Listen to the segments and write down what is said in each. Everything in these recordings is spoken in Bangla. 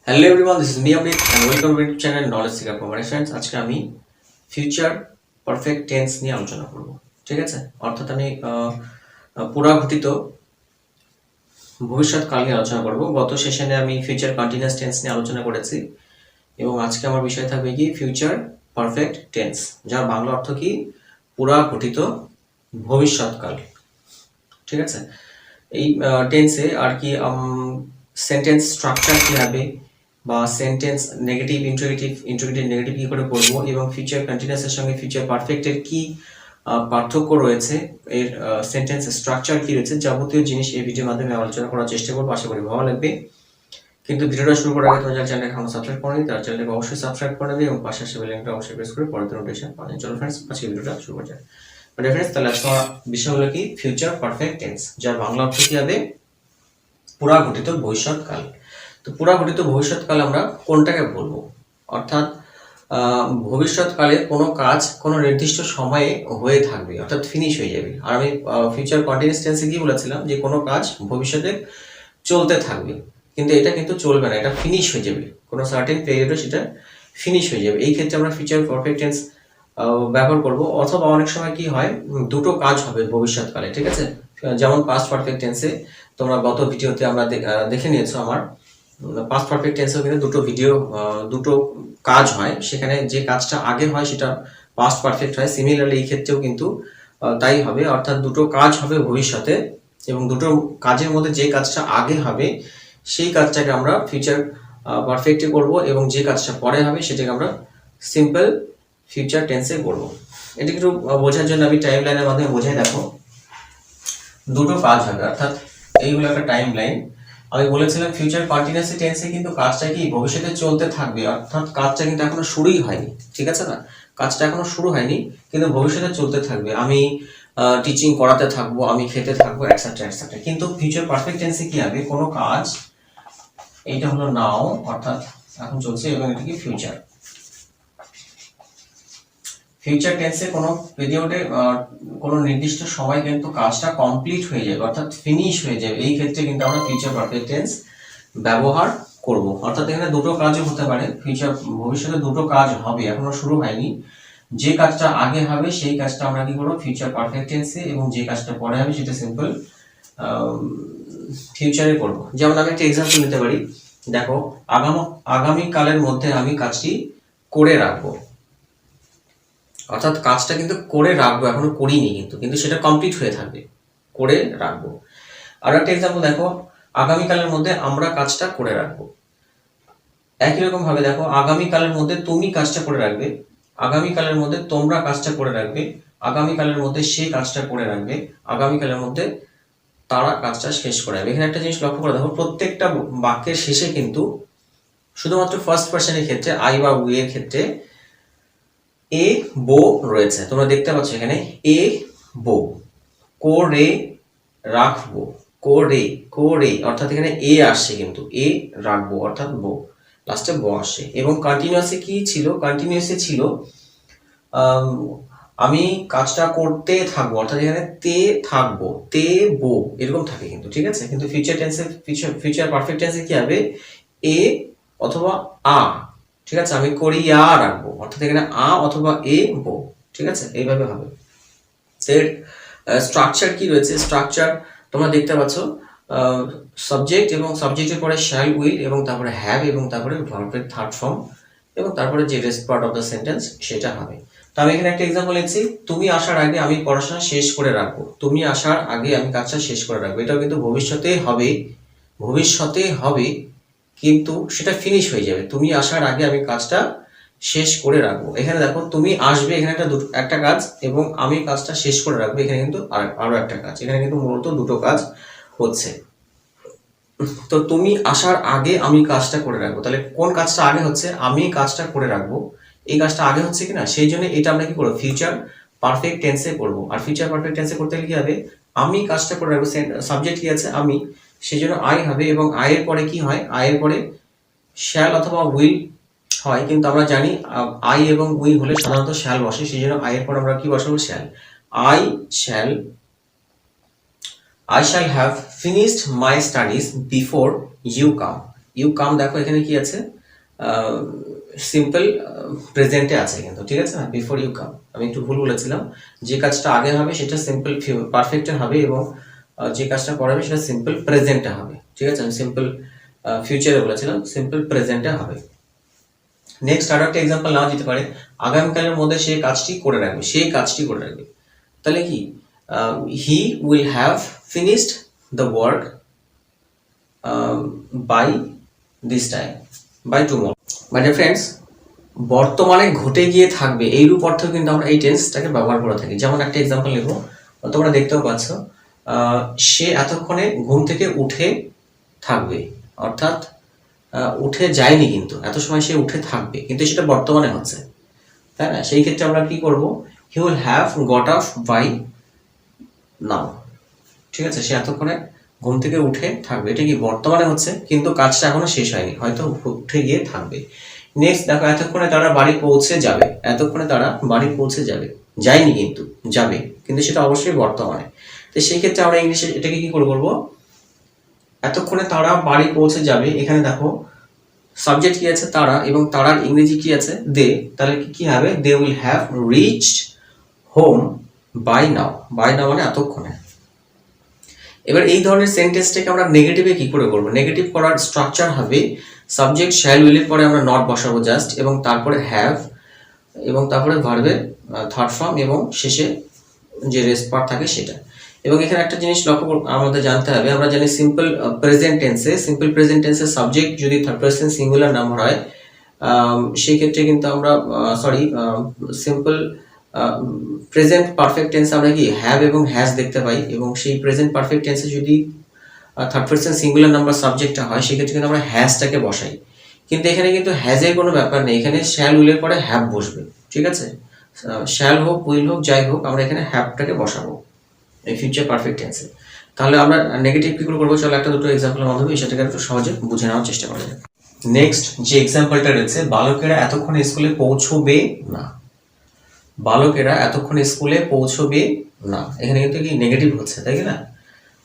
Hello everyone, this is me Amrit and welcome to channel knowledge seeker conversations. আজকে আমি ফিউচার পারফেক্ট টেন্স নিয়ে আলোচনা করব। ঠিক আছে, অর্থাৎ আমি পুরাঘটিত ভবিষ্যৎকাল নিয়ে আলোচনা করব। গত সেশনে আমি ফিউচার কন্টিনিউয়াস টেন্স নিয়ে আলোচনা করেছি এবং আজকে আমার বিষয় থাকবে কি ফিউচার পারফেক্ট টেন্স, যার বাংলা অর্থ কি পুরাঘটিত ভবিষ্যৎকাল। ঠিক আছে, এই টেন্সে আর কি সেন্টেন্স স্ট্রাকচার কী হবে বা সেন্টেন্স নেগেটিভ ইন্ট্রোগেটিভ নেগেটিভ কী করে করবো এবং ফিউচার কন্টিনিউয়াসের সঙ্গে ফিউচার পারফেক্টের কি পার্থক্য রয়েছে, এর সেন্টেন্স স্ট্রাকচার কি রয়েছে, যাবতীয় জিনিস এই ভিডিওর মাধ্যমে আলোচনা করার চেষ্টা করবো। আশা করি ভালো লাগবে। কিন্তু ভিডিওটা শুরু করার আগে তোমার যারা চ্যানেলটা এখন সাবস্ক্রাইব করেনি তার চ্যানেলটাকে অবশ্যই সাবস্ক্রাইব করে নেবে এবং পাশে আসে বেল আইকনটা অবশ্যই প্রেস করে পরবর্তী নোটিফিকেশন পাবেন। চলো ফ্রেন্ডস, আজকে ভিডিওটা শুরু করা যাক। ফ্রেন্ডস, তাহলে আজকে বিষয় হলো কি ফিউচার পারফেক্ট টেন্স, যার বাংলা অর্থ কি হবে পুরাঘটিত ভবিষ্যৎকাল। তো পুরাঘটিত ভবিষ্যৎকাল আমরা কোনটাকে বলবো? অর্থাৎ ভবিষ্যৎকালে কোনো কাজ কোনো নির্দিষ্ট সময়ে হয়ে থাকবে, অর্থাৎ ফিনিশ হয়ে যাবে। আর আমি ফিউচার কন্টিনিউয়াস টেন্সে কি বলেছিলাম যে কোনো কাজ ভবিষ্যতে চলতে থাকবে, কিন্তু এটা কিন্তু চলবে না, এটা ফিনিশ হয়ে যাবে, কোনো সার্টেন পিরিয়ডে সেটা ফিনিশ হয়ে যাবে। এই ক্ষেত্রে আমরা ফিউচার পারফেক্ট টেন্স ব্যবহার করব। অথবা অনেক সময় কি হয়, দুটো কাজ হবে ভবিষ্যৎকালে। ঠিক আছে, যেমন পাস্ট পারফেক্ট টেন্সে তোমরা গত ভিডিওতে আমরা দেখে নিয়েছো, আমার পাস্ট পারফেক্ট টেন্সেও কিন্তু দুটো কাজ হয়, সেখানে যে কাজটা আগে হয় সেটা পাস্ট পারফেক্ট হয়। সিমিলারলি এই ক্ষেত্রেও কিন্তু তাই হবে, অর্থাৎ দুটো কাজ হবে ভবিষ্যতে এবং দুটো কাজের মধ্যে যে কাজটা আগে হবে সেই কাজটাকে আমরা ফিউচার পারফেক্টে করব এবং যে কাজটা পরে হবে সেটাকে আমরা সিম্পল ফিউচার টেন্সে করব। এটা একটু বোঝার জন্য আমি টাইম লাইনের মাধ্যমে বোঝাই। দেখো, দুটো কাজ হবে, অর্থাৎ এইগুলো একটা টাইম লাইন। আমি বলেছিলাম ফিউচার কন্টিনিউয়াস টেন্সে কিন্তু কাজটা কি ভবিষ্যতে চলতে থাকবে, অর্থাৎ কাজটা কিন্তু এখনো শুরুই হয়নি। ঠিক আছে না, কাজটা এখনো শুরু হয়নি কিন্তু ভবিষ্যতে চলতে থাকবে। আমি টিচিং করাতে থাকবো, আমি খেতে থাকবো, এটসেট্রা এটসেট্রা। কিন্তু ফিউচার পারফেক্ট টেন্সে কি হবে, কোনো কাজ, এইটা হলো নাও অর্থাৎ এখন চলছে এবং এটা কি ফিউচার। ফিউচার টেন্সে কোনো পিরিয়ডে কোনো নির্দিষ্ট সময় কিন্তু কাজটা কমপ্লিট হয়ে যাবে, অর্থাৎ ফিনিশ হয়ে যাবে। এই ক্ষেত্রে কিন্তু আমরা ফিউচার পারফেক্ট টেন্স ব্যবহার করব। অর্থাৎ এখানে দুটো কাজও হতে পারে, ফিউচার ভবিষ্যতে দুটো কাজ হবে, এখনো শুরু হয়নি। যে কাজটা আগে হবে সেই কাজটা আমরা কি করবো ফিউচার পারফেক্ট টেন্সে, এবং যে কাজটা পরে হবে সেটা সিম্পল ফিউচারে করব। যেমন আমি একটা এক্সাম্পল নিতে পারি। দেখো, আগামী কালের মধ্যে আমি কাজটি করে রাখবো, অর্থাৎ কাজটা কিন্তু করে রাখবো, এখনো করিনি কিন্তু কিন্তু সেটা কমপ্লিট হয়ে থাকবে, করে রাখবো। আর একটা এক্সাম্পল দেখো, আগামীকালের মধ্যে আমরা কাজটা করে রাখবো। একই রকম ভাবে দেখো, আগামীকালের মধ্যে তুমি কাজটা করে রাখবে, আগামীকালের মধ্যে তোমরা কাজটা করে রাখবে, আগামীকালের মধ্যে সে কাজটা করে রাখবে, আগামীকালের মধ্যে তারা কাজটা শেষ করে রাখবে। এখানে একটা জিনিস লক্ষ্য করে দেখো, প্রত্যেকটা বাক্যের শেষে কিন্তু শুধুমাত্র ফার্স্ট পার্সনের ক্ষেত্রে আই বা উই এর ক্ষেত্রে এ বো রয়েছে। তোমরা দেখতে পাচ্ছ এখানে এ বো, করে রাখবো, করে অর্থাৎ এখানে এ আসছে কিন্তু এ রাখবো অর্থাৎ বো, লাস্টে বো আসে। এবং কন্টিনিউয়াসে কি ছিল, কন্টিনিউয়াসে ছিল আমি কাজটা করতে থাকবো, অর্থাৎ এখানে তে থাকবো, তে বো এরকম থাকে কিন্তু। ঠিক আছে, কিন্তু ফিউচার টেন্সে ফিউচার পারফেক্ট টেন্সে কি হবে এ অথবা আ। ঠিক আছে, আমি করি আ রাখবো, অর্থাৎ এখানে আ অথবা এ বো। ঠিক আছে, এইভাবে হবে। এর স্ট্রাকচার কি রয়েছে, স্ট্রাকচার তোমরা দেখতে পাচ্ছ, সাবজেক্ট এবং সাবজেক্টের পরে শ্যাল উইল এবং তারপরে হ্যাভ এবং তারপরে ভার্বের থার্ড ফর্ম এবং তারপরে যে rest part of the sentence সেটা হবে। তো আমি এখানে একটা এক্সাম্পল লিখছি, তুমি আসার আগে আমি পড়াশোনা শেষ করে রাখবো, তুমি আসার আগে আমি কাজটা শেষ করে রাখবো। এটাও কিন্তু ভবিষ্যতে হবে, ভবিষ্যতে হবে কিন্তু সেটা ফিনিশ হয়ে যাবে। তুমি আসার আগে আমি কাজটা শেষ করে রাখবো। এখানে দেখো, তুমি আসবে এখানে একটা কাজ এবং আমি কাজটা শেষ করে রাখবো এখানে কিন্তু আরো একটা কাজ। এখানে কিন্তু মূলত দুটো কাজ হচ্ছে। তো তুমি আসার আগে আমি কাজটা করে রাখবো, তাহলে কোন কাজটা আগে হচ্ছে, আমি কাজটা করে রাখবো, এই কাজটা আগে হচ্ছে কিনা, সেই জন্য এটা আমরা কি করবো ফিউচার পারফেক্ট টেন্সে করবো। আর ফিউচার পারফেক্ট টেন্সে করতে গেলে কি হবে, আমি কাজটা করে রাখবো, সাবজেক্ট কি আছে আমি, সেই জন্য আই হবে। এবং আয়ের পরে কি হয়, আয়ের পরে শ্যাল অথবা উইল হয়, কিন্তু আমরা জানি আই এবং উই হলে সাধারণত শ্যাল বসে, সেই জন্য আই এর পর আমরা কি বসাবো shall. I shall I shall have finished my studies before you come. You come দেখো এখানে কি আছে, সিম্পল প্রেজেন্টে আছে কিন্তু, ঠিক আছে না, বিফোর ইউ কাম। আমি একটু ভুল বলেছিলাম, যে কাজটা আগে হবে সেটা সিম্পল পারফেক্টে হবে, এবং যে কাজটা পরে হবে সেটা সিম্পল প্রেজেন্টে হবে, ঠিক আছে। আমি সিম্পল ফিউচারে বলেছিলাম, সিম্পল প্রেজেন্টে হবে। নেক্সট আরো একটা এক্সাম্পল নেওয়া যেতে পারে, আগামীকালের মধ্যে সে কাজটি করে রাখবে, সেই কাজটি করে রাখবে। তাহলে কি, he will have finished the work by this time, by tomorrow. My dear friends, বর্তমানে ঘটে গিয়ে থাকবে এইরূপ অর্থ কিন্তু আমরা এই টেন্সটাকে ব্যবহার করে থাকি। যেমন একটা এক্সাম্পল নেব, তোমরা দেখতেও পাচ্ছ, সে এতক্ষণে ঘুম থেকে উঠে থাকবে, অর্থাৎ উঠে যায়নি, কিন্তু এত সময় সে উঠে থাকবে, কিন্তু সেটা বর্তমানে হচ্ছে, তাই না। সেই ক্ষেত্রে আমরা কি করব, he will have got up by now, ঠিক আছে। সে এতক্ষণে ঘুম থেকে উঠে থাকবে, এটা কি বর্তমানে হচ্ছে, কিন্তু কাজটা এখনো শেষ হয়নি, হয়তো উঠে গিয়ে থাকবে। নেক্সট দেখো, এতক্ষণে তারা বাড়ি পৌঁছে যাবে, এতক্ষণে তারা বাড়ি পৌঁছে যাবে, যায়নি কিন্তু যাবে, কিন্তু সেটা অবশ্যই বর্তমানে। তো সেই ক্ষেত্রে আমরা ইংলিশে এটাকে কি করে বলবো, এতক্ষণে তারা বাড়ি পৌঁছে যাবে, এখানে দেখো সাবজেক্ট কি আছে, তারা, এবং তারার ইংরেজি কি আছে, দে। তাহলে কি হবে, they will have reached home by now, by now মানে এতক্ষণে। এবার এই ধরনের সেন্টেন্সটাকে আমরা নেগেটিভে কি করে করবো, নেগেটিভ করার স্ট্রাকচার হবে, সাবজেক্ট শ্যাল উইলের পরে আমরা নট বসাবো জাস্ট, এবং তারপরে হ্যাভ, এবং তারপরে ভার্বের থার্ড ফর্ম, এবং শেষে যে রেস্ট পার্ট থাকে সেটা। এবং এখানে একটা জিনিস লক্ষ্য আমাদের জানতে হবে, আমরা জানি সিম্পল প্রেজেন্ট টেন্সে সাবজেক্ট যদি থার্ড পারসন সিঙ্গুলার নাম্বার হয়, সেই ক্ষেত্রে কিন্তু আমরা সিম্পল প্রেজেন্ট পারফেক্ট টেন্সে আমরা কি হ্যাভ এবং হ্যাজ দেখতে পাই, এবং সেই প্রেজেন্ট পারফেক্ট টেন্সে যদি থার্ড পারসন সিঙ্গুলার নাম্বার সাবজেক্টটা হয়, সেক্ষেত্রে কিন্তু আমরা হ্যাজটাকে বসাই। কিন্তু এখানে কিন্তু হ্যাজের কোনো ব্যাপার নেই, এখানে শ্যাল উইলের পরে হ্যাভ বসবে, ঠিক আছে। শ্যাল হোক, উইল হোক, যাই হোক, আমরা এখানে হ্যাভটাকে বসাবো এই ফিউচার পারফেক্ট টেন্সে। তাহলে আমরা নেগেটিভ কি করে করবো, চলো একটা দুটো এক্সাম্পলের মাধ্যমে সেটাকে একটু সহজে বুঝে নেওয়ার চেষ্টা করা যায়। নেক্সট যে এক্সাম্পলটা রয়েছে, বালকেরা এতক্ষণে স্কুলে পৌঁছবে না, বালকেরা এতক্ষণে স্কুলে পৌঁছবে না, এখানে কিন্তু কি নেগেটিভ হচ্ছে, তাই কি না,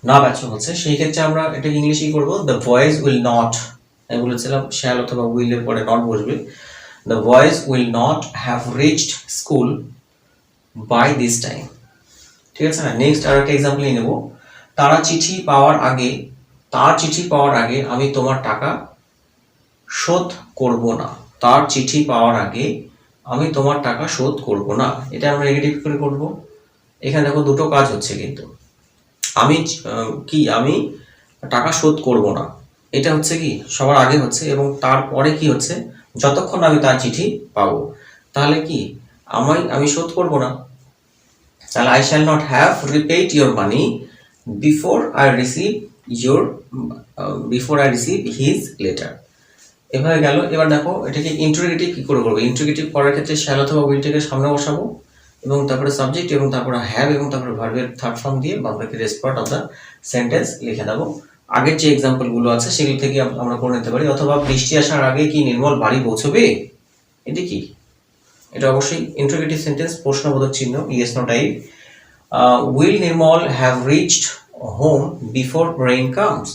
না বাচ্চা হচ্ছে। সেই ক্ষেত্রে আমরা এটাকে ইংলিশে কি করবো, দ্য বয়েজ উইল নট, আমি বলেছিলাম শ্যাল অথবা উইলের পরে নট বসবে, the boys will not have reached school by this time, ঠিক আছে না। নেক্সট আর একটা এক্সাম্পল নিয়ে নেব, তার চিঠি পাওয়ার আগে আমি তোমার টাকা শোধ করব না, তার চিঠি পাওয়ার আগে আমি তোমার টাকা শোধ করব না, এটা আমরা নেগেটিভ করে করব। এখানে দেখো দুটো কাজ হচ্ছে, কিন্তু আমি টাকা শোধ করব না, এটা হচ্ছে কি সবার আগে হচ্ছে, এবং তারপরে কি হচ্ছে, যতক্ষণ আমি তার চিঠি পাবো। তাহলে কি আমি শোধ করব না, তাহলে I shall not have repaid your money before I receive his letter। এভাবে গেল। এবার দেখো এটাকে ইন্টারোগেটিভ কি করে করবো, ইন্টারোগেটিভ করার ক্ষেত্রে শ্যাল অথবা উইলটাকে সামনে বসাবো, এবং তারপরে সাবজেক্ট, এবং তারপরে হ্যাভ, এবং তারপরে ভার্বের থার্ড ফর্ম দিয়ে বাকি rest part of the sentence লিখে দেবো। আগের যে এক্সাম্পল গুলো আছে সেগুলো থেকে আমরা করে নিতে পারি। অথবা বৃষ্টি আসার আগে কি নির্মল বাড়ি পৌঁছবে, এটি কি, এটা অবশ্যই ইন্টারোগেটিভ সেন্টেন্স, প্রশ্নবোধক চিহ্ন, yes no type. Will Nirmal have reached home before rain comes,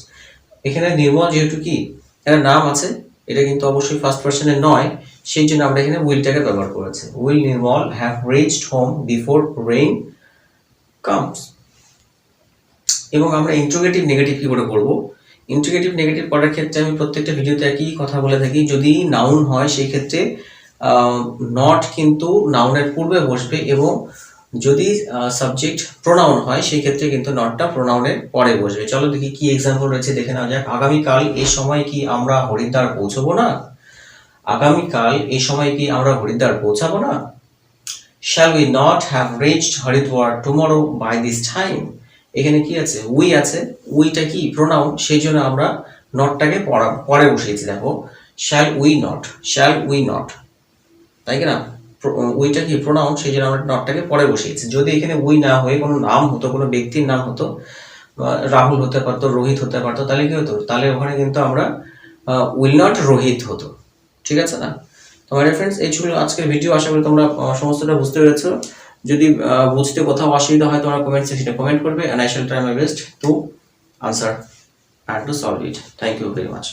এখানে নির্মল যেহেতু কি একটা নাম আছে, এটা কিন্তু অবশ্যই ফার্স্ট পারসনে নয়, সেই জন্য আমরা এখানে উইলটাকে ব্যবহার করেছি, will Nirmal have reached home before rain comes. এবং আমরা ইন্টারোগেটিভ নেগেটিভ কি করে করবো, ইন্টারোগেটিভ নেগেটিভ করার ক্ষেত্রে আমি প্রত্যেকটা ভিডিওতে একই কথা বলে থাকি, যদি নাউন হয় সেই ক্ষেত্রে নট কিন্তু নাউনের পূর্বে বসবে, এবং যদি সাবজেক্ট প্রোনাউন হয় সেই ক্ষেত্রে কিন্তু নটটা প্রোনাউনের পরে বসবে। চলো দেখি কি এক্সাম্পল রয়েছে, দেখে নেওয়া যাক। আগামীকাল এই সময় কি আমরা হরিদ্বার পৌঁছবো না, আগামীকাল এই সময় কি আমরা হরিদ্বার পৌঁছাবো না। Shall we not have reached Haridwar tomorrow by this time? এখানে কি আছে, উই আছে, উইটা কি প্রোনাউন, সেই জন্য আমরা নটটাকে পরে বসিয়েছি। দেখো shall we not, তাই কি না, উইটা কি প্রোনাউন, সেই জন্য আমরা নটটাকে পরে বসিয়েছি। যদি এখানে উই না হয়ে কোনো নাম হতো, কোনো ব্যক্তির নাম হতো, রাহুল হতে পারতো, রোহিত হতে পারতো, তাহলে কি হতো, তাহলে ওখানে কিন্তু আমরা উইল নট রোহিত হতো, ঠিক আছে না। তো মাই ফ্রেন্ডস, এই ছিল আজকের ভিডিও, আশা করি তোমরা সমস্তটা বুঝতে পেরেছো। যদি বুঝতে কোথাও অসুবিধা হয় তোমরা কমেন্ট সেকশনে কমেন্ট করবে, and I shall try my best to answer and to solve it. Thank you very much.